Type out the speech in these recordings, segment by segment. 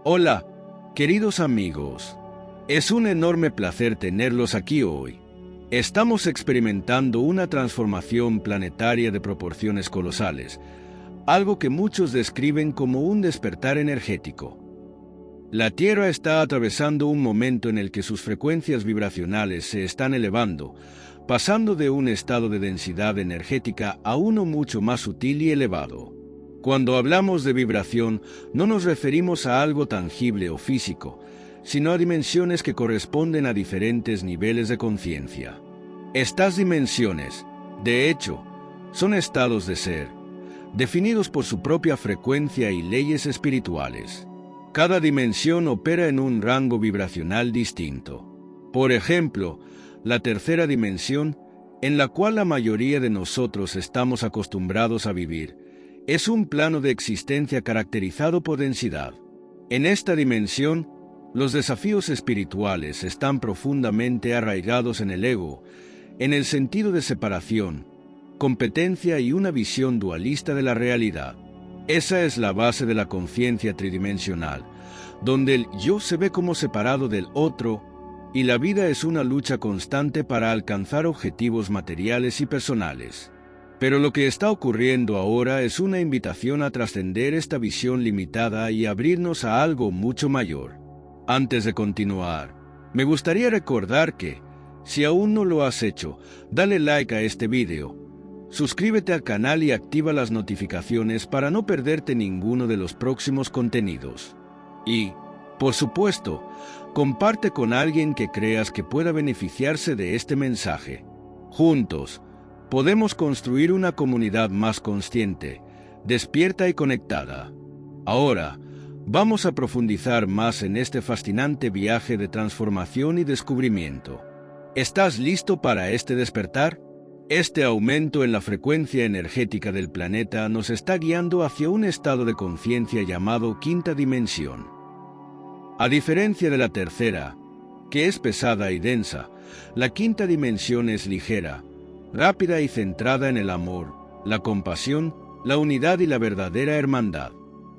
Hola, queridos amigos. Es un enorme placer tenerlos aquí hoy. Estamos experimentando una transformación planetaria de proporciones colosales, algo que muchos describen como un despertar energético. La Tierra está atravesando un momento en el que sus frecuencias vibracionales se están elevando, pasando de un estado de densidad energética a uno mucho más sutil y elevado. Cuando hablamos de vibración, no nos referimos a algo tangible o físico, sino a dimensiones que corresponden a diferentes niveles de conciencia. Estas dimensiones, de hecho, son estados de ser, definidos por su propia frecuencia y leyes espirituales. Cada dimensión opera en un rango vibracional distinto. Por ejemplo, la tercera dimensión, en la cual la mayoría de nosotros estamos acostumbrados a vivir, es un plano de existencia caracterizado por densidad. En esta dimensión, los desafíos espirituales están profundamente arraigados en el ego, en el sentido de separación, competencia y una visión dualista de la realidad. Esa es la base de la conciencia tridimensional, donde el yo se ve como separado del otro, y la vida es una lucha constante para alcanzar objetivos materiales y personales. Pero lo que está ocurriendo ahora es una invitación a trascender esta visión limitada y abrirnos a algo mucho mayor. Antes de continuar, me gustaría recordar que, si aún no lo has hecho, dale like a este video, suscríbete al canal y activa las notificaciones para no perderte ninguno de los próximos contenidos. Y, por supuesto, comparte con alguien que creas que pueda beneficiarse de este mensaje. Juntos, podemos construir una comunidad más consciente, despierta y conectada. Ahora, vamos a profundizar más en este fascinante viaje de transformación y descubrimiento. ¿Estás listo para este despertar? Este aumento en la frecuencia energética del planeta nos está guiando hacia un estado de conciencia llamado quinta dimensión. A diferencia de la tercera, que es pesada y densa, la quinta dimensión es ligera, rápida y centrada en el amor, la compasión, la unidad y la verdadera hermandad.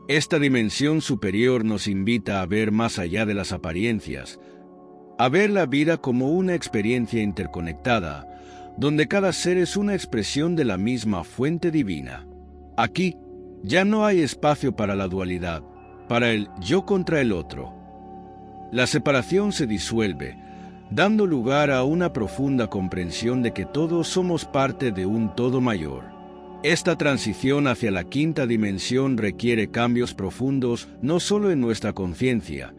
Esta dimensión superior nos invita a ver más allá de las apariencias, a ver la vida como una experiencia interconectada, donde cada ser es una expresión de la misma fuente divina. Aquí ya no hay espacio para la dualidad, para el yo contra el otro. La separación se disuelve, dando lugar a una profunda comprensión de que todos somos parte de un todo mayor. Esta transición hacia la quinta dimensión requiere cambios profundos no solo en nuestra conciencia,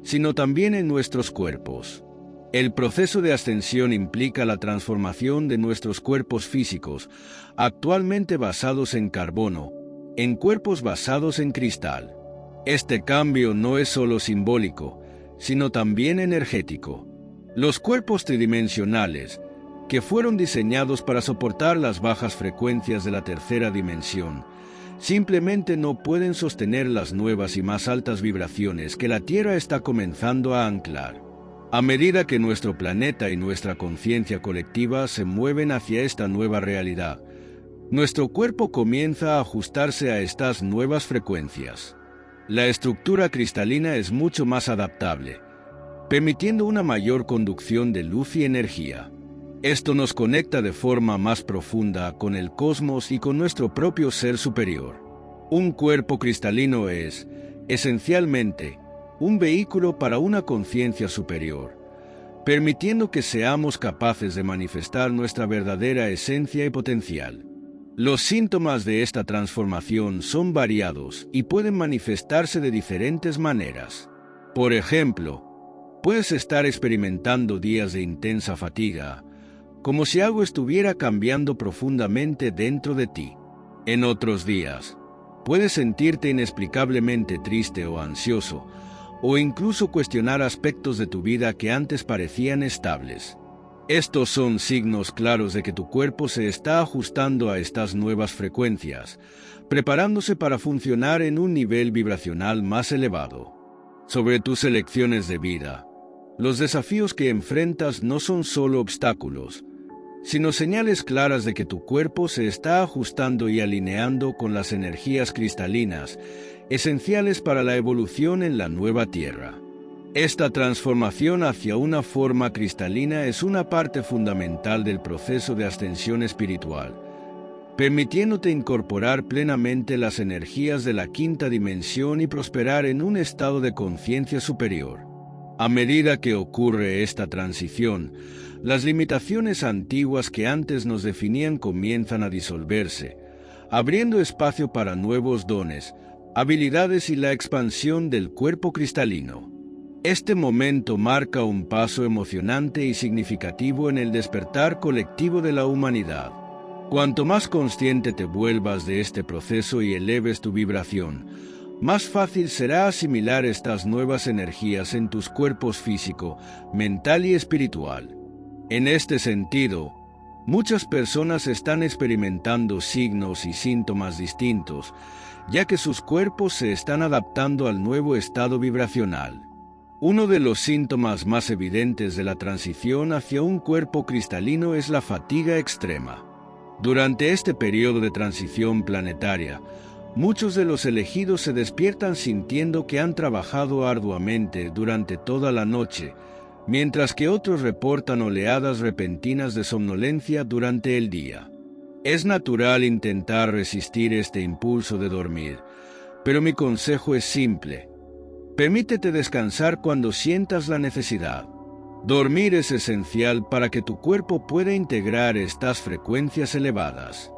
sino también en nuestros cuerpos. El proceso de ascensión implica la transformación de nuestros cuerpos físicos, actualmente basados en carbono, en cuerpos basados en cristal. Este cambio no es solo simbólico, sino también energético. Los cuerpos tridimensionales, que fueron diseñados para soportar las bajas frecuencias de la tercera dimensión, simplemente no pueden sostener las nuevas y más altas vibraciones que la Tierra está comenzando a anclar. A medida que nuestro planeta y nuestra conciencia colectiva se mueven hacia esta nueva realidad, nuestro cuerpo comienza a ajustarse a estas nuevas frecuencias. La estructura cristalina es mucho más adaptable, permitiendo una mayor conducción de luz y energía. Esto nos conecta de forma más profunda con el cosmos y con nuestro propio ser superior. Un cuerpo cristalino es, esencialmente, un vehículo para una conciencia superior, permitiendo que seamos capaces de manifestar nuestra verdadera esencia y potencial. Los síntomas de esta transformación son variados y pueden manifestarse de diferentes maneras. Por ejemplo, puedes estar experimentando días de intensa fatiga, como si algo estuviera cambiando profundamente dentro de ti. En otros días, puedes sentirte inexplicablemente triste o ansioso, o incluso cuestionar aspectos de tu vida que antes parecían estables. Estos son signos claros de que tu cuerpo se está ajustando a estas nuevas frecuencias, preparándose para funcionar en un nivel vibracional más elevado. Sobre tus elecciones de vida, los desafíos que enfrentas no son solo obstáculos, sino señales claras de que tu cuerpo se está ajustando y alineando con las energías cristalinas, esenciales para la evolución en la nueva Tierra. Esta transformación hacia una forma cristalina es una parte fundamental del proceso de ascensión espiritual, permitiéndote incorporar plenamente las energías de la quinta dimensión y prosperar en un estado de conciencia superior. A medida que ocurre esta transición, las limitaciones antiguas que antes nos definían comienzan a disolverse, abriendo espacio para nuevos dones, habilidades y la expansión del cuerpo cristalino. Este momento marca un paso emocionante y significativo en el despertar colectivo de la humanidad. Cuanto más consciente te vuelvas de este proceso y eleves tu vibración, más fácil será asimilar estas nuevas energías en tus cuerpos físico, mental y espiritual. En este sentido, muchas personas están experimentando signos y síntomas distintos, ya que sus cuerpos se están adaptando al nuevo estado vibracional. Uno de los síntomas más evidentes de la transición hacia un cuerpo cristalino es la fatiga extrema. Durante este periodo de transición planetaria, muchos de los elegidos se despiertan sintiendo que han trabajado arduamente durante toda la noche, mientras que otros reportan oleadas repentinas de somnolencia durante el día. Es natural intentar resistir este impulso de dormir, pero mi consejo es simple. Permítete descansar cuando sientas la necesidad. Dormir es esencial para que tu cuerpo pueda integrar estas frecuencias elevadas.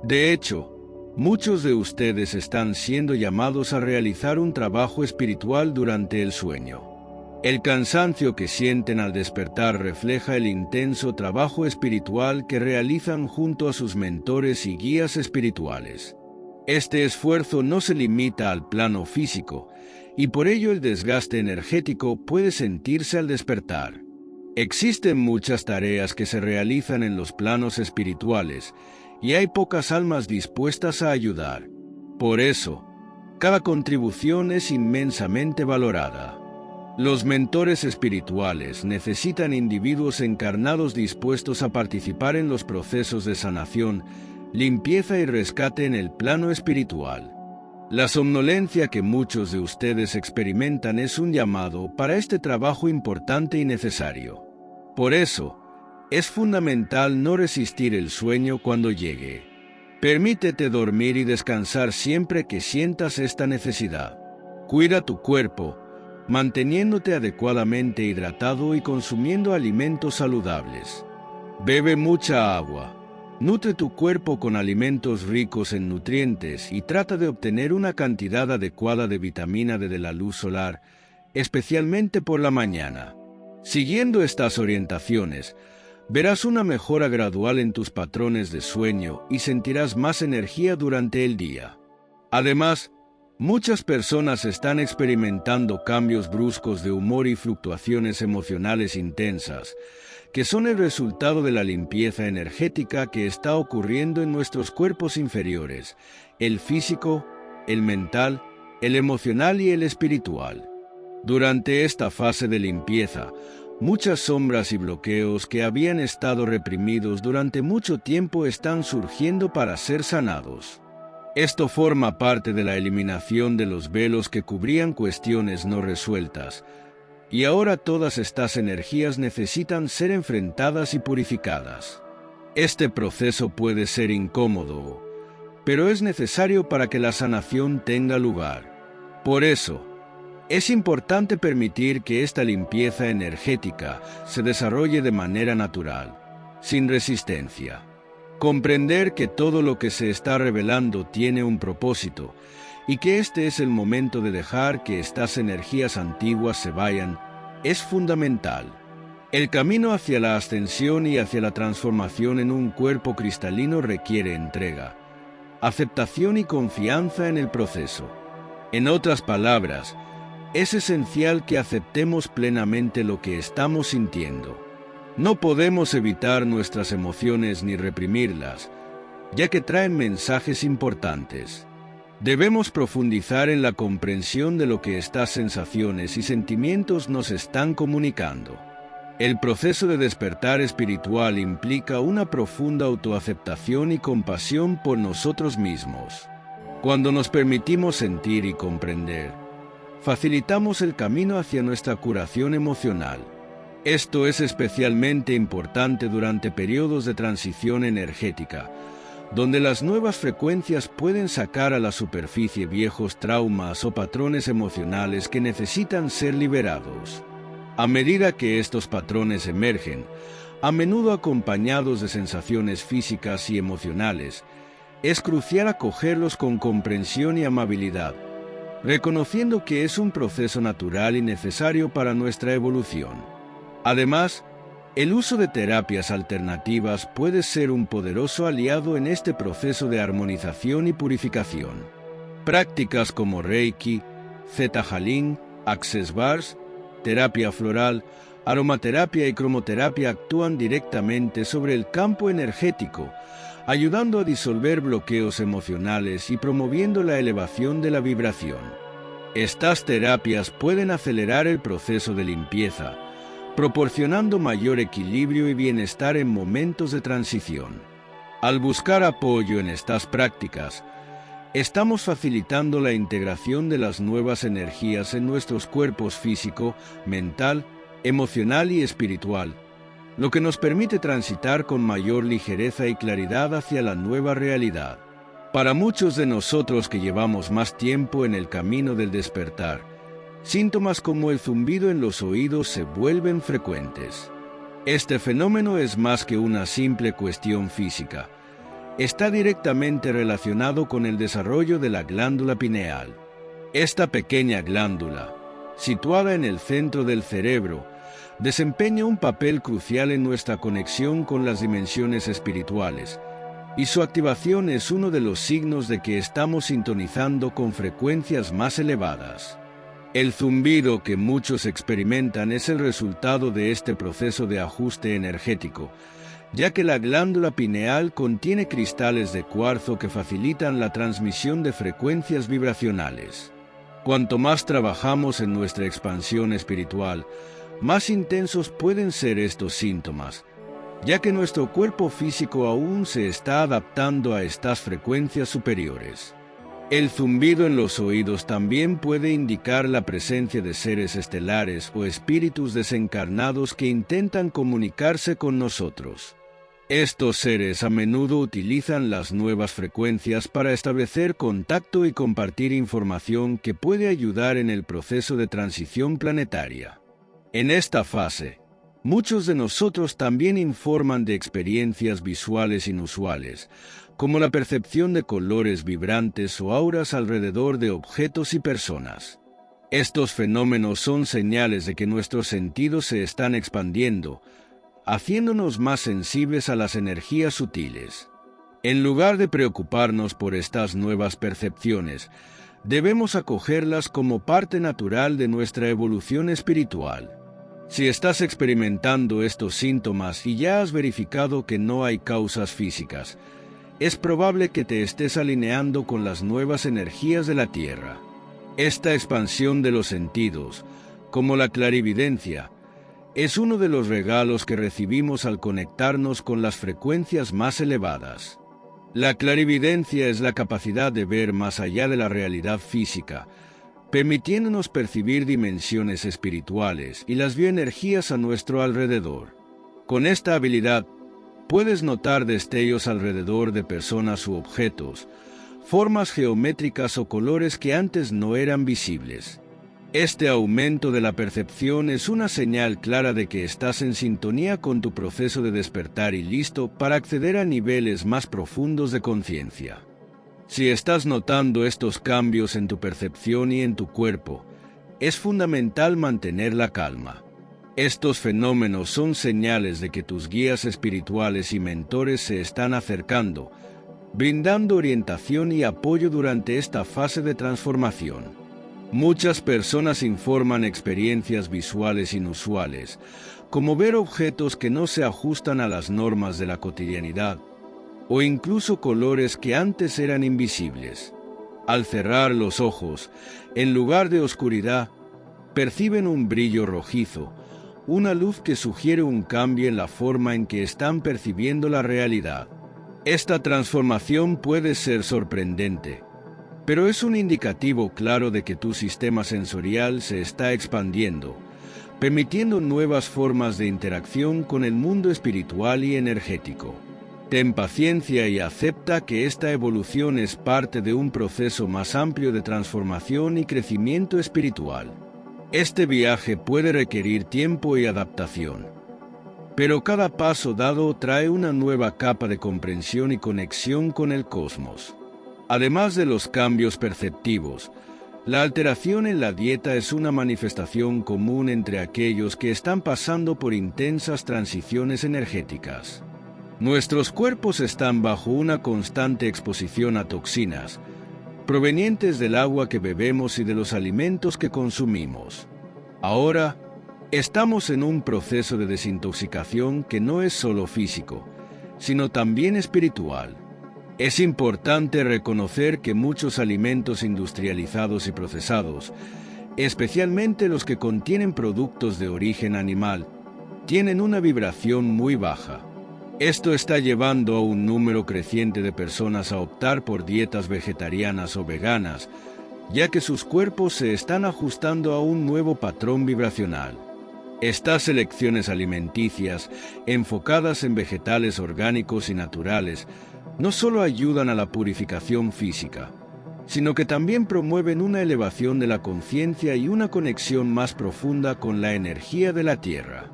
De hecho, muchos de ustedes están siendo llamados a realizar un trabajo espiritual durante el sueño. El cansancio que sienten al despertar refleja el intenso trabajo espiritual que realizan junto a sus mentores y guías espirituales. Este esfuerzo no se limita al plano físico, y por ello el desgaste energético puede sentirse al despertar. Existen muchas tareas que se realizan en los planos espirituales, y hay pocas almas dispuestas a ayudar. Por eso, cada contribución es inmensamente valorada. Los mentores espirituales necesitan individuos encarnados dispuestos a participar en los procesos de sanación, limpieza y rescate en el plano espiritual. La somnolencia que muchos de ustedes experimentan es un llamado para este trabajo importante y necesario. Por eso, es fundamental no resistir el sueño cuando llegue. Permítete dormir y descansar siempre que sientas esta necesidad. Cuida tu cuerpo, manteniéndote adecuadamente hidratado y consumiendo alimentos saludables. Bebe mucha agua. Nutre tu cuerpo con alimentos ricos en nutrientes y trata de obtener una cantidad adecuada de vitamina D de la luz solar, especialmente por la mañana. Siguiendo estas orientaciones, verás una mejora gradual en tus patrones de sueño y sentirás más energía durante el día. Además, muchas personas están experimentando cambios bruscos de humor y fluctuaciones emocionales intensas, que son el resultado de la limpieza energética que está ocurriendo en nuestros cuerpos inferiores, el físico, el mental, el emocional y el espiritual. Durante esta fase de limpieza, muchas sombras y bloqueos que habían estado reprimidos durante mucho tiempo están surgiendo para ser sanados. Esto forma parte de la eliminación de los velos que cubrían cuestiones no resueltas, y ahora todas estas energías necesitan ser enfrentadas y purificadas. Este proceso puede ser incómodo, pero es necesario para que la sanación tenga lugar. Por eso, es importante permitir que esta limpieza energética se desarrolle de manera natural, sin resistencia. Comprender que todo lo que se está revelando tiene un propósito, y que este es el momento de dejar que estas energías antiguas se vayan, es fundamental. El camino hacia la ascensión y hacia la transformación en un cuerpo cristalino requiere entrega, aceptación y confianza en el proceso. En otras palabras, es esencial que aceptemos plenamente lo que estamos sintiendo. No podemos evitar nuestras emociones ni reprimirlas, ya que traen mensajes importantes. Debemos profundizar en la comprensión de lo que estas sensaciones y sentimientos nos están comunicando. El proceso de despertar espiritual implica una profunda autoaceptación y compasión por nosotros mismos. Cuando nos permitimos sentir y comprender, facilitamos el camino hacia nuestra curación emocional. Esto es especialmente importante durante periodos de transición energética, donde las nuevas frecuencias pueden sacar a la superficie viejos traumas o patrones emocionales que necesitan ser liberados. A medida que estos patrones emergen, a menudo acompañados de sensaciones físicas y emocionales, es crucial acogerlos con comprensión y amabilidad, reconociendo que es un proceso natural y necesario para nuestra evolución. Además, el uso de terapias alternativas puede ser un poderoso aliado en este proceso de armonización y purificación. Prácticas como Reiki, Theta Healing, Access Bars, terapia floral, aromaterapia y cromoterapia actúan directamente sobre el campo energético, ayudando a disolver bloqueos emocionales y promoviendo la elevación de la vibración. Estas terapias pueden acelerar el proceso de limpieza, proporcionando mayor equilibrio y bienestar en momentos de transición. Al buscar apoyo en estas prácticas, estamos facilitando la integración de las nuevas energías en nuestros cuerpos físico, mental, emocional y espiritual, lo que nos permite transitar con mayor ligereza y claridad hacia la nueva realidad. Para muchos de nosotros que llevamos más tiempo en el camino del despertar, síntomas como el zumbido en los oídos se vuelven frecuentes. Este fenómeno es más que una simple cuestión física. Está directamente relacionado con el desarrollo de la glándula pineal. Esta pequeña glándula, situada en el centro del cerebro, desempeña un papel crucial en nuestra conexión con las dimensiones espirituales, y su activación es uno de los signos de que estamos sintonizando con frecuencias más elevadas. El zumbido que muchos experimentan es el resultado de este proceso de ajuste energético, ya que la glándula pineal contiene cristales de cuarzo que facilitan la transmisión de frecuencias vibracionales. Cuanto más trabajamos en nuestra expansión espiritual, más intensos pueden ser estos síntomas, ya que nuestro cuerpo físico aún se está adaptando a estas frecuencias superiores. El zumbido en los oídos también puede indicar la presencia de seres estelares o espíritus desencarnados que intentan comunicarse con nosotros. Estos seres a menudo utilizan las nuevas frecuencias para establecer contacto y compartir información que puede ayudar en el proceso de transición planetaria. En esta fase, muchos de nosotros también informan de experiencias visuales inusuales, como la percepción de colores vibrantes o auras alrededor de objetos y personas. Estos fenómenos son señales de que nuestros sentidos se están expandiendo, haciéndonos más sensibles a las energías sutiles. En lugar de preocuparnos por estas nuevas percepciones, debemos acogerlas como parte natural de nuestra evolución espiritual. Si estás experimentando estos síntomas y ya has verificado que no hay causas físicas, es probable que te estés alineando con las nuevas energías de la Tierra. Esta expansión de los sentidos, como la clarividencia, es uno de los regalos que recibimos al conectarnos con las frecuencias más elevadas. La clarividencia es la capacidad de ver más allá de la realidad física, permitiéndonos percibir dimensiones espirituales y las bioenergías a nuestro alrededor. Con esta habilidad, puedes notar destellos alrededor de personas u objetos, formas geométricas o colores que antes no eran visibles. Este aumento de la percepción es una señal clara de que estás en sintonía con tu proceso de despertar y listo para acceder a niveles más profundos de conciencia. Si estás notando estos cambios en tu percepción y en tu cuerpo, es fundamental mantener la calma. Estos fenómenos son señales de que tus guías espirituales y mentores se están acercando, brindando orientación y apoyo durante esta fase de transformación. Muchas personas informan experiencias visuales inusuales, como ver objetos que no se ajustan a las normas de la cotidianidad, o incluso colores que antes eran invisibles. Al cerrar los ojos, en lugar de oscuridad, perciben un brillo rojizo, una luz que sugiere un cambio en la forma en que están percibiendo la realidad. Esta transformación puede ser sorprendente, pero es un indicativo claro de que tu sistema sensorial se está expandiendo, permitiendo nuevas formas de interacción con el mundo espiritual y energético. Ten paciencia y acepta que esta evolución es parte de un proceso más amplio de transformación y crecimiento espiritual. Este viaje puede requerir tiempo y adaptación, pero cada paso dado trae una nueva capa de comprensión y conexión con el cosmos. Además de los cambios perceptivos, la alteración en la dieta es una manifestación común entre aquellos que están pasando por intensas transiciones energéticas. Nuestros cuerpos están bajo una constante exposición a toxinas, provenientes del agua que bebemos y de los alimentos que consumimos. Ahora, estamos en un proceso de desintoxicación que no es solo físico, sino también espiritual. Es importante reconocer que muchos alimentos industrializados y procesados, especialmente los que contienen productos de origen animal, tienen una vibración muy baja. Esto está llevando a un número creciente de personas a optar por dietas vegetarianas o veganas, ya que sus cuerpos se están ajustando a un nuevo patrón vibracional. Estas elecciones alimenticias, enfocadas en vegetales orgánicos y naturales, no solo ayudan a la purificación física, sino que también promueven una elevación de la conciencia y una conexión más profunda con la energía de la Tierra.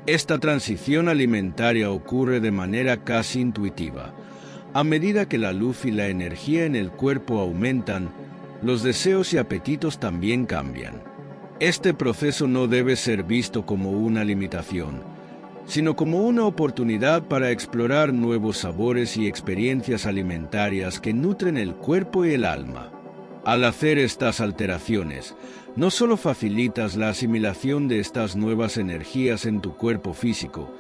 Esta transición alimentaria ocurre de manera casi intuitiva. A medida que la luz y la energía en el cuerpo aumentan, los deseos y apetitos también cambian. Este proceso no debe ser visto como una limitación, sino como una oportunidad para explorar nuevos sabores y experiencias alimentarias que nutren el cuerpo y el alma. Al hacer estas alteraciones, no solo facilitas la asimilación de estas nuevas energías en tu cuerpo físico,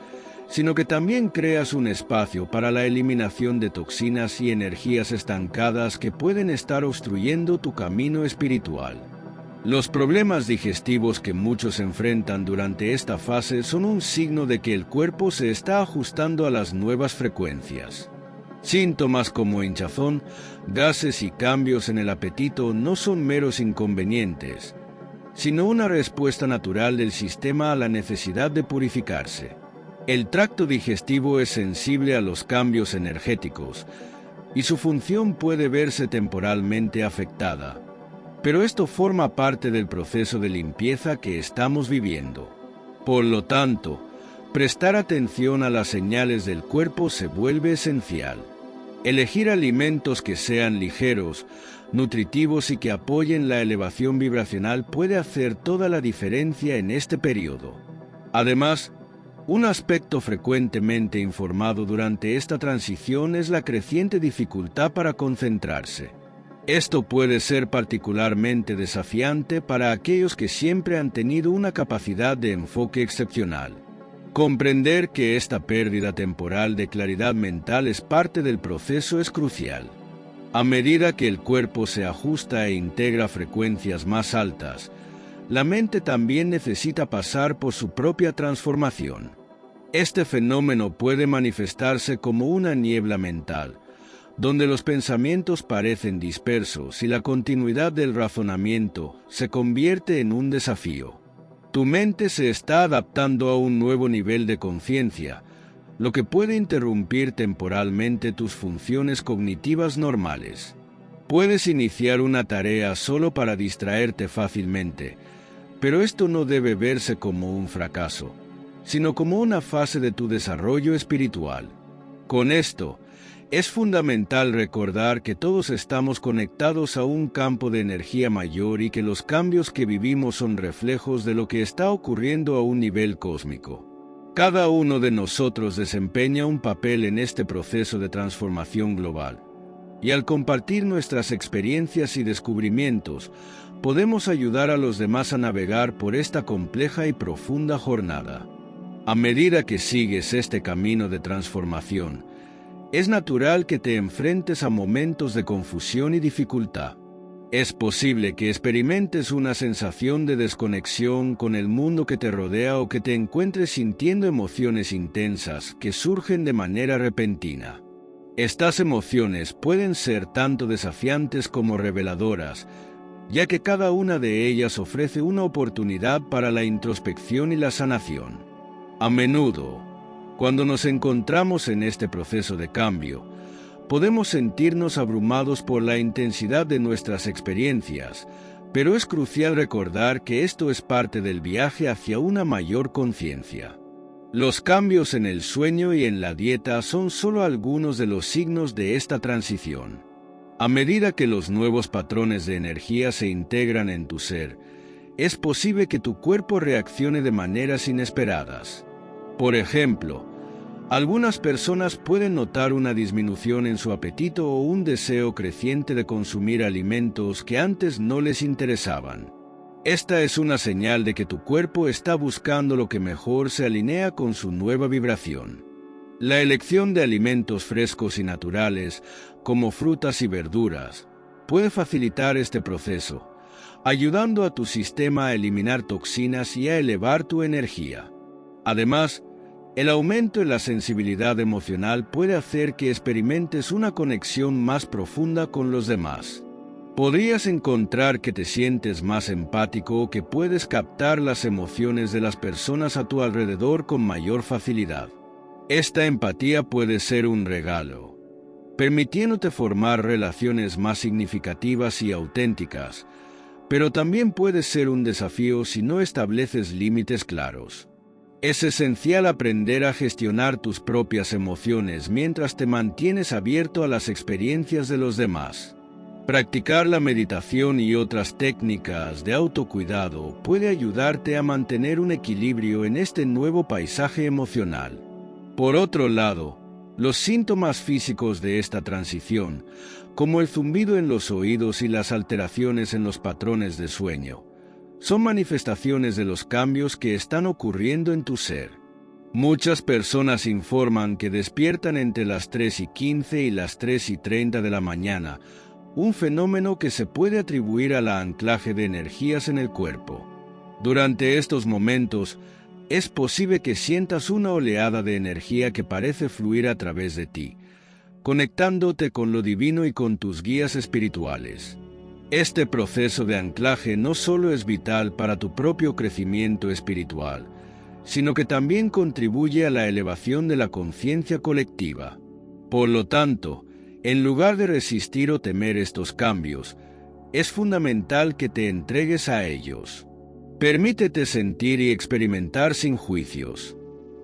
sino que también creas un espacio para la eliminación de toxinas y energías estancadas que pueden estar obstruyendo tu camino espiritual. Los problemas digestivos que muchos enfrentan durante esta fase son un signo de que el cuerpo se está ajustando a las nuevas frecuencias. Síntomas como hinchazón, gases y cambios en el apetito no son meros inconvenientes, sino una respuesta natural del sistema a la necesidad de purificarse. El tracto digestivo es sensible a los cambios energéticos y su función puede verse temporalmente afectada. Pero esto forma parte del proceso de limpieza que estamos viviendo. Por lo tanto, prestar atención a las señales del cuerpo se vuelve esencial. Elegir alimentos que sean ligeros, nutritivos y que apoyen la elevación vibracional puede hacer toda la diferencia en este periodo. Además, un aspecto frecuentemente informado durante esta transición es la creciente dificultad para concentrarse. Esto puede ser particularmente desafiante para aquellos que siempre han tenido una capacidad de enfoque excepcional. Comprender que esta pérdida temporal de claridad mental es parte del proceso es crucial. A medida que el cuerpo se ajusta e integra frecuencias más altas, la mente también necesita pasar por su propia transformación. Este fenómeno puede manifestarse como una niebla mental, donde los pensamientos parecen dispersos y la continuidad del razonamiento se convierte en un desafío. Tu mente se está adaptando a un nuevo nivel de conciencia, lo que puede interrumpir temporalmente tus funciones cognitivas normales. Puedes iniciar una tarea solo para distraerte fácilmente, pero esto no debe verse como un fracaso, sino como una fase de tu desarrollo espiritual. Con esto, es fundamental recordar que todos estamos conectados a un campo de energía mayor y que los cambios que vivimos son reflejos de lo que está ocurriendo a un nivel cósmico. Cada uno de nosotros desempeña un papel en este proceso de transformación global, y al compartir nuestras experiencias y descubrimientos, podemos ayudar a los demás a navegar por esta compleja y profunda jornada. A medida que sigues este camino de transformación, es natural que te enfrentes a momentos de confusión y dificultad. Es posible que experimentes una sensación de desconexión con el mundo que te rodea o que te encuentres sintiendo emociones intensas que surgen de manera repentina. Estas emociones pueden ser tanto desafiantes como reveladoras, ya que cada una de ellas ofrece una oportunidad para la introspección y la sanación. A menudo, cuando nos encontramos en este proceso de cambio, podemos sentirnos abrumados por la intensidad de nuestras experiencias, pero es crucial recordar que esto es parte del viaje hacia una mayor conciencia. Los cambios en el sueño y en la dieta son solo algunos de los signos de esta transición. A medida que los nuevos patrones de energía se integran en tu ser, es posible que tu cuerpo reaccione de maneras inesperadas. Por ejemplo, algunas personas pueden notar una disminución en su apetito o un deseo creciente de consumir alimentos que antes no les interesaban. Esta es una señal de que tu cuerpo está buscando lo que mejor se alinea con su nueva vibración. La elección de alimentos frescos y naturales, como frutas y verduras, puede facilitar este proceso, ayudando a tu sistema a eliminar toxinas y a elevar tu energía. Además, el aumento en la sensibilidad emocional puede hacer que experimentes una conexión más profunda con los demás. Podrías encontrar que te sientes más empático o que puedes captar las emociones de las personas a tu alrededor con mayor facilidad. Esta empatía puede ser un regalo, permitiéndote formar relaciones más significativas y auténticas, pero también puede ser un desafío si no estableces límites claros. Es esencial aprender a gestionar tus propias emociones mientras te mantienes abierto a las experiencias de los demás. Practicar la meditación y otras técnicas de autocuidado puede ayudarte a mantener un equilibrio en este nuevo paisaje emocional. Por otro lado, los síntomas físicos de esta transición, como el zumbido en los oídos y las alteraciones en los patrones de sueño, son manifestaciones de los cambios que están ocurriendo en tu ser. Muchas personas informan que despiertan entre las 3:15 y las 3:30 de la mañana, un fenómeno que se puede atribuir al anclaje de energías en el cuerpo. Durante estos momentos, es posible que sientas una oleada de energía que parece fluir a través de ti, conectándote con lo divino y con tus guías espirituales. Este proceso de anclaje no solo es vital para tu propio crecimiento espiritual, sino que también contribuye a la elevación de la conciencia colectiva. Por lo tanto, en lugar de resistir o temer estos cambios, es fundamental que te entregues a ellos. Permítete sentir y experimentar sin juicios.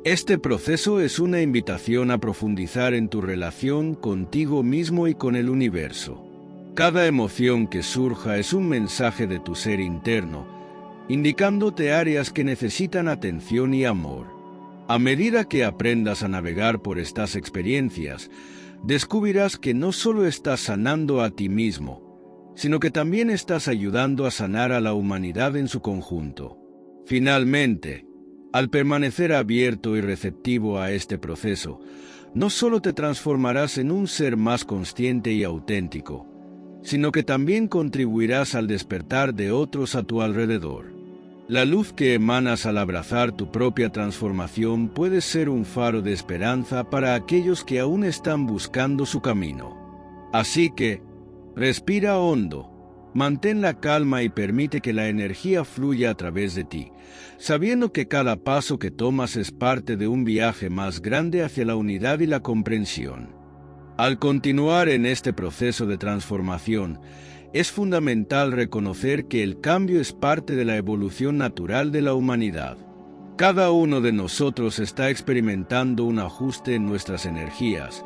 Este proceso es una invitación a profundizar en tu relación contigo mismo y con el universo. Cada emoción que surja es un mensaje de tu ser interno, indicándote áreas que necesitan atención y amor. A medida que aprendas a navegar por estas experiencias, descubrirás que no solo estás sanando a ti mismo, sino que también estás ayudando a sanar a la humanidad en su conjunto. Finalmente, al permanecer abierto y receptivo a este proceso, no solo te transformarás en un ser más consciente y auténtico, sino que también contribuirás al despertar de otros a tu alrededor. La luz que emanas al abrazar tu propia transformación puede ser un faro de esperanza para aquellos que aún están buscando su camino. Así que, respira hondo, mantén la calma y permite que la energía fluya a través de ti, sabiendo que cada paso que tomas es parte de un viaje más grande hacia la unidad y la comprensión. Al continuar en este proceso de transformación, es fundamental reconocer que el cambio es parte de la evolución natural de la humanidad. Cada uno de nosotros está experimentando un ajuste en nuestras energías,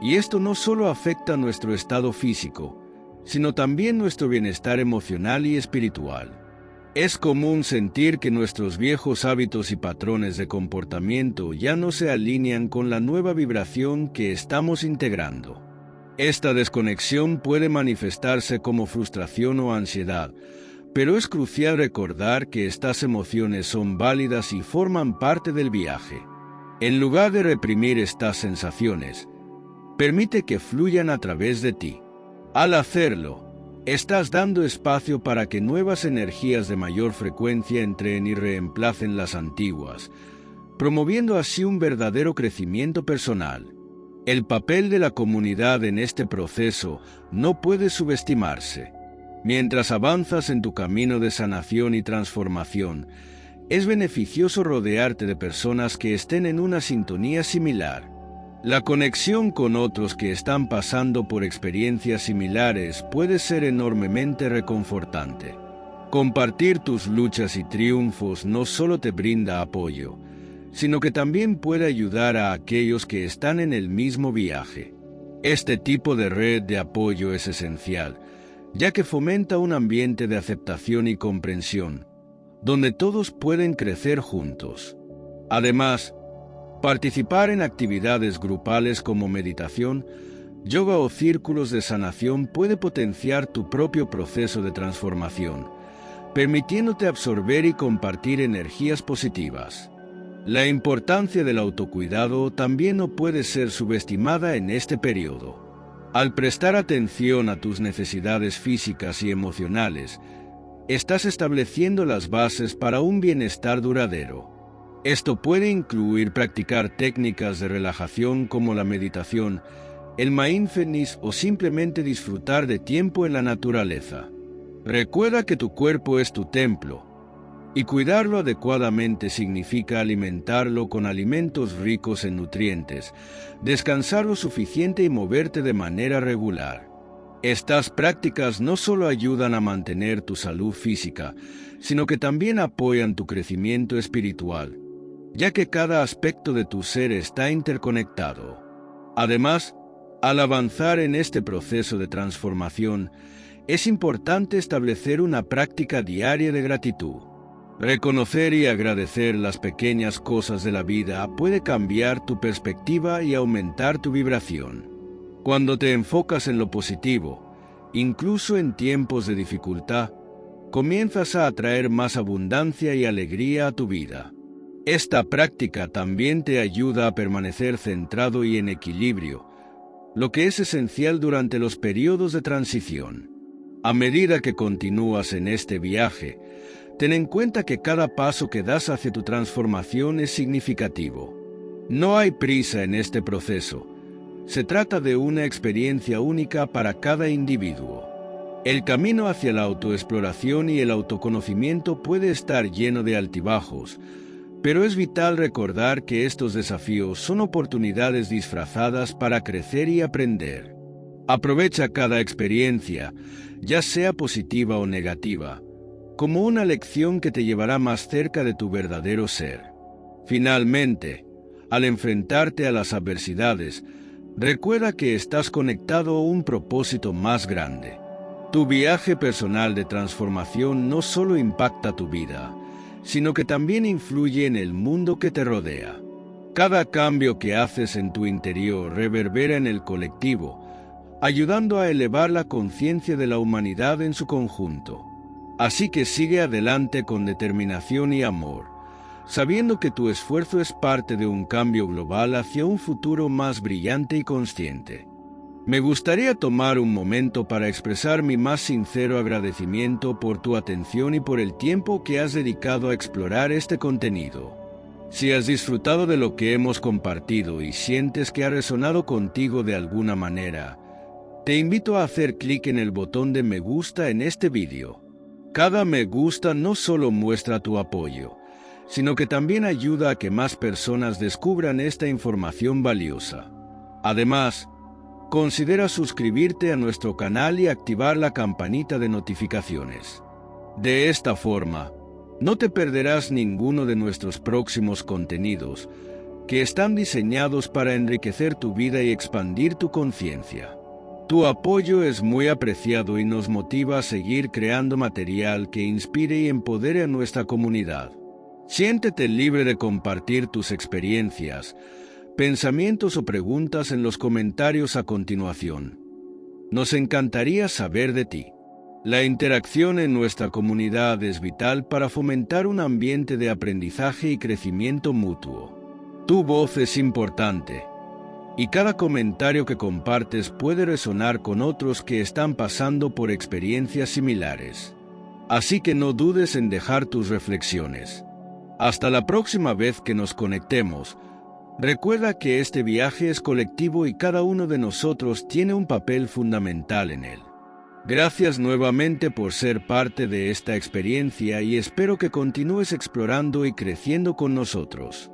y esto no solo afecta nuestro estado físico, sino también nuestro bienestar emocional y espiritual. Es común sentir que nuestros viejos hábitos y patrones de comportamiento ya no se alinean con la nueva vibración que estamos integrando. Esta desconexión puede manifestarse como frustración o ansiedad, pero es crucial recordar que estas emociones son válidas y forman parte del viaje. En lugar de reprimir estas sensaciones, permite que fluyan a través de ti. Al hacerlo, Estás dando espacio para que nuevas energías de mayor frecuencia entren y reemplacen las antiguas, promoviendo así un verdadero crecimiento personal. El papel de la comunidad en este proceso no puede subestimarse. Mientras avanzas en tu camino de sanación y transformación, es beneficioso rodearte de personas que estén en una sintonía similar. La conexión con otros que están pasando por experiencias similares puede ser enormemente reconfortante. Compartir tus luchas y triunfos no solo te brinda apoyo, sino que también puede ayudar a aquellos que están en el mismo viaje. Este tipo de red de apoyo es esencial, ya que fomenta un ambiente de aceptación y comprensión, donde todos pueden crecer juntos. Además, participar en actividades grupales como meditación, yoga o círculos de sanación puede potenciar tu propio proceso de transformación, permitiéndote absorber y compartir energías positivas. La importancia del autocuidado también no puede ser subestimada en este periodo. Al prestar atención a tus necesidades físicas y emocionales, estás estableciendo las bases para un bienestar duradero. Esto puede incluir practicar técnicas de relajación como la meditación, el mindfulness o simplemente disfrutar de tiempo en la naturaleza. Recuerda que tu cuerpo es tu templo, y cuidarlo adecuadamente significa alimentarlo con alimentos ricos en nutrientes, descansar lo suficiente y moverte de manera regular. Estas prácticas no solo ayudan a mantener tu salud física, sino que también apoyan tu crecimiento espiritual, ya que cada aspecto de tu ser está interconectado. Además, al avanzar en este proceso de transformación, es importante establecer una práctica diaria de gratitud. Reconocer y agradecer las pequeñas cosas de la vida puede cambiar tu perspectiva y aumentar tu vibración. Cuando te enfocas en lo positivo, incluso en tiempos de dificultad, comienzas a atraer más abundancia y alegría a tu vida. Esta práctica también te ayuda a permanecer centrado y en equilibrio, lo que es esencial durante los periodos de transición. A medida que continúas en este viaje, ten en cuenta que cada paso que das hacia tu transformación es significativo. No hay prisa en este proceso. Se trata de una experiencia única para cada individuo. El camino hacia la autoexploración y el autoconocimiento puede estar lleno de altibajos, pero es vital recordar que estos desafíos son oportunidades disfrazadas para crecer y aprender. Aprovecha cada experiencia, ya sea positiva o negativa, como una lección que te llevará más cerca de tu verdadero ser. Finalmente, al enfrentarte a las adversidades, recuerda que estás conectado a un propósito más grande. Tu viaje personal de transformación no solo impacta tu vida, sino que también influye en el mundo que te rodea. Cada cambio que haces en tu interior reverbera en el colectivo, ayudando a elevar la conciencia de la humanidad en su conjunto. Así que sigue adelante con determinación y amor, sabiendo que tu esfuerzo es parte de un cambio global hacia un futuro más brillante y consciente. Me gustaría tomar un momento para expresar mi más sincero agradecimiento por tu atención y por el tiempo que has dedicado a explorar este contenido. Si has disfrutado de lo que hemos compartido y sientes que ha resonado contigo de alguna manera, te invito a hacer clic en el botón de me gusta en este vídeo. Cada me gusta no solo muestra tu apoyo, sino que también ayuda a que más personas descubran esta información valiosa. Además, considera suscribirte a nuestro canal y activar la campanita de notificaciones. De esta forma, no te perderás ninguno de nuestros próximos contenidos, que están diseñados para enriquecer tu vida y expandir tu conciencia. Tu apoyo es muy apreciado y nos motiva a seguir creando material que inspire y empodere a nuestra comunidad. Siéntete libre de compartir tus experiencias, pensamientos o preguntas en los comentarios a continuación. Nos encantaría saber de ti. La interacción en nuestra comunidad es vital para fomentar un ambiente de aprendizaje y crecimiento mutuo. Tu voz es importante, Y cada comentario que compartes puede resonar con otros que están pasando por experiencias similares. Así que no dudes en dejar tus reflexiones. Hasta la próxima vez que nos conectemos, recuerda que este viaje es colectivo y cada uno de nosotros tiene un papel fundamental en él. Gracias nuevamente por ser parte de esta experiencia y espero que continúes explorando y creciendo con nosotros.